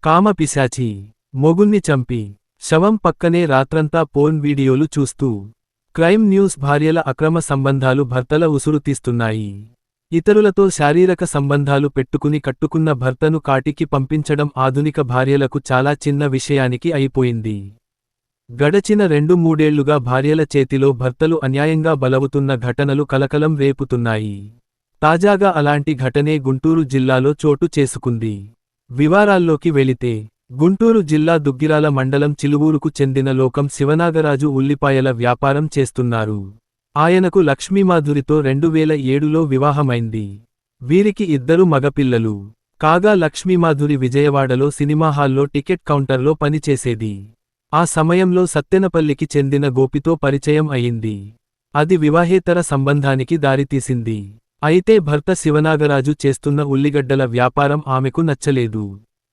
కామపిశాచి మొగుణ్ణి చంపి శవం పక్కనే రాత్రంతా పోర్న్ వీడియోలు చూస్తూ క్రైమ్ న్యూస్. భార్యల అక్రమ సంబంధాలు భర్తల ఉసురు తీస్తున్నాయి. ఇతరులతో శారీరక సంబంధాలు పెట్టుకుని కట్టుకున్న భర్తను కాటికి పంపించడం ఆధునిక భార్యలకు చాలా చిన్న విషయానికి అయిపోయింది. గడచిన 2-3 ఏళ్లుగా భార్యల చేతిలో భర్తలు అన్యాయంగా బలవుతున్న ఘటనలు కలకలం రేపుతున్నాయి. తాజాగా అలాంటి ఘటనే గుంటూరు జిల్లాలో చోటు చేసుకుంది. వివరాల్లోకి వెళితే గుంటూరు జిల్లా దుగ్గిరాల మండలం చిలువూరుకు చెందిన లోకం శివనాగరాజు ఉల్లిపాయల వ్యాపారం చేస్తున్నారు. ఆయనకు లక్ష్మీమాధురితో 2007లో వివాహమైంది. వీరికి 2 మగపిల్లలు. కాగా లక్ష్మీమాధురి విజయవాడలో సినిమా హాల్లో టికెట్ కౌంటర్లో పనిచేసేది. ఆ సమయంలో సత్తెనపల్లికి చెందిన గోపితో పరిచయం అయింది. అది వివాహేతర సంబంధానికి దారితీసింది. అయితే భర్త శివనాగరాజు చేస్తున్న ఉల్లిగడ్డల వ్యాపారం ఆమెకు నచ్చలేదు.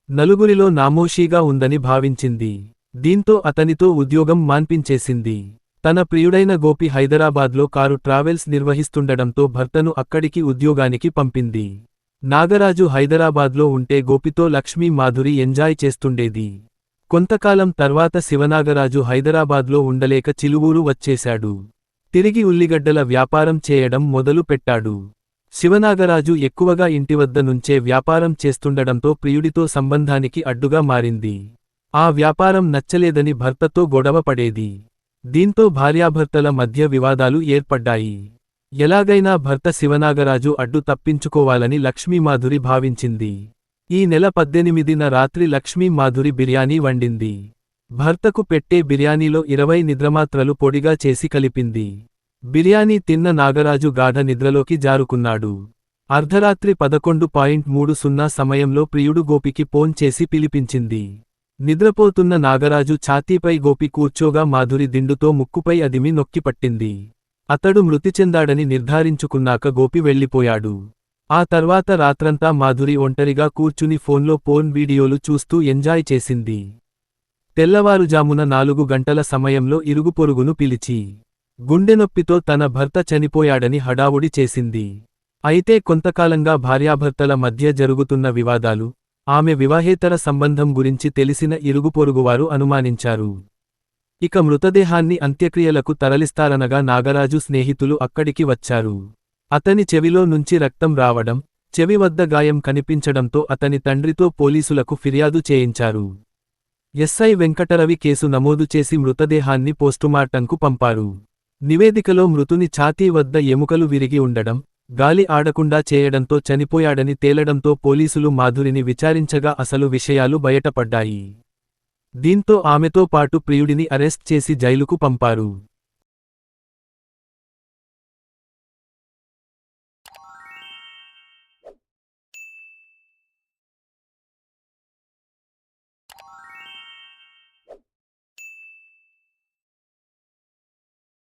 నలుగురిలో నామోషీగా ఉందని భావించింది. దీంతో అతనితో ఉద్యోగం మాన్పించేసింది. తన ప్రియుడైన గోపి హైదరాబాద్లో కారు ట్రావెల్స్ నిర్వహిస్తుండడంతో భర్తను అక్కడికి ఉద్యోగానికి పంపింది. నాగరాజు హైదరాబాద్లో ఉంటే గోపితో లక్ష్మీ మాధురి ఎంజాయ్ చేస్తుండేది. కొంతకాలం తర్వాత శివనాగరాజు హైదరాబాద్లో ఉండలేక చిలువూరు వచ్చేశాడు. తిరిగి ఉల్లిగడ్డల వ్యాపారం చేయడం మొదలు పెట్టాడు. శివనాగరాజు ఎక్కువగా ఇంటివద్ద నుంచే వ్యాపారం చేస్తుండడంతో ప్రియుడితో సంబంధానికి అడ్డుగా మారింది. ఆ వ్యాపారం నచ్చలేదని భర్తతో గొడవ పడేది. దీంతో భార్యాభర్తల మధ్య వివాదాలు ఏర్పడ్డాయి. ఎలాగైనా భర్త శివనాగరాజు అడ్డు తప్పించుకోవాలని లక్ష్మీమాధురి భావించింది. ఈ నెల 18న రాత్రి లక్ష్మీమాధురి బిర్యానీ వండింది. భర్తకు పెట్టే బిర్యానీలో 20 నిద్రమాత్రలు పొడిగా చేసి కలిపింది. బిర్యానీ తిన్న నాగరాజు గాఢ నిద్రలోకి జారుకున్నాడు. అర్ధరాత్రి 11:30 సమయంలో ప్రియుడు గోపికి ఫోన్ చేసి పిలిపించింది. నిద్రపోతున్న నాగరాజు ఛాతీపై గోపి కూర్చోగా మాధురి దిండుతో ముక్కుపై అదిమి నొక్కిపట్టింది. అతడు మృతి చెందాడని నిర్ధారించుకున్నాక గోపి వెళ్ళిపోయాడు. ఆ తర్వాత రాత్రంతా మాధురి ఒంటరిగా కూర్చుని ఫోన్లో పోర్న్ వీడియోలు చూస్తూ ఎంజాయ్ చేసింది. తెల్లవారుజామున 4 గంటల సమయంలో ఇరుగుపొరుగును పిలిచి గుండెనొప్పితో తన భర్త చనిపోయాడని హడావుడి చేసింది. అయితే కొంతకాలంగా భార్యాభర్తల మధ్య జరుగుతున్న వివాదాలు, ఆమె వివాహేతర సంబంధం గురించి తెలిసిన ఇరుగుపొరుగువారు అనుమానించారు. ఇక మృతదేహాన్ని అంత్యక్రియలకు తరలిస్తారనగా నాగరాజు స్నేహితులు అక్కడికి వచ్చారు. అతని చెవిలో నుంచి రక్తం రావడం, చెవి వద్ద గాయం కనిపించడంతో అతని తండ్రితో పోలీసులకు ఫిర్యాదు చేయించారు. ఎస్ఐ వెంకటరవి కేసు నమోదు చేసి మృతదేహాన్ని పోస్టుమార్టంకు పంపారు. నివేదికలో మృతుని ఛాతీ వద్ద ఎముకలు విరిగి ఉండడం, గాలి ఆడకుండా చేయడంతో చనిపోయాడని తేలడంతో పోలీసులు మాధురిని విచారించగా అసలు విషయాలు బయటపడ్డాయి. దీంతో ఆమెతో పాటు ప్రియుడిని అరెస్ట్ చేసి జైలుకు పంపారు.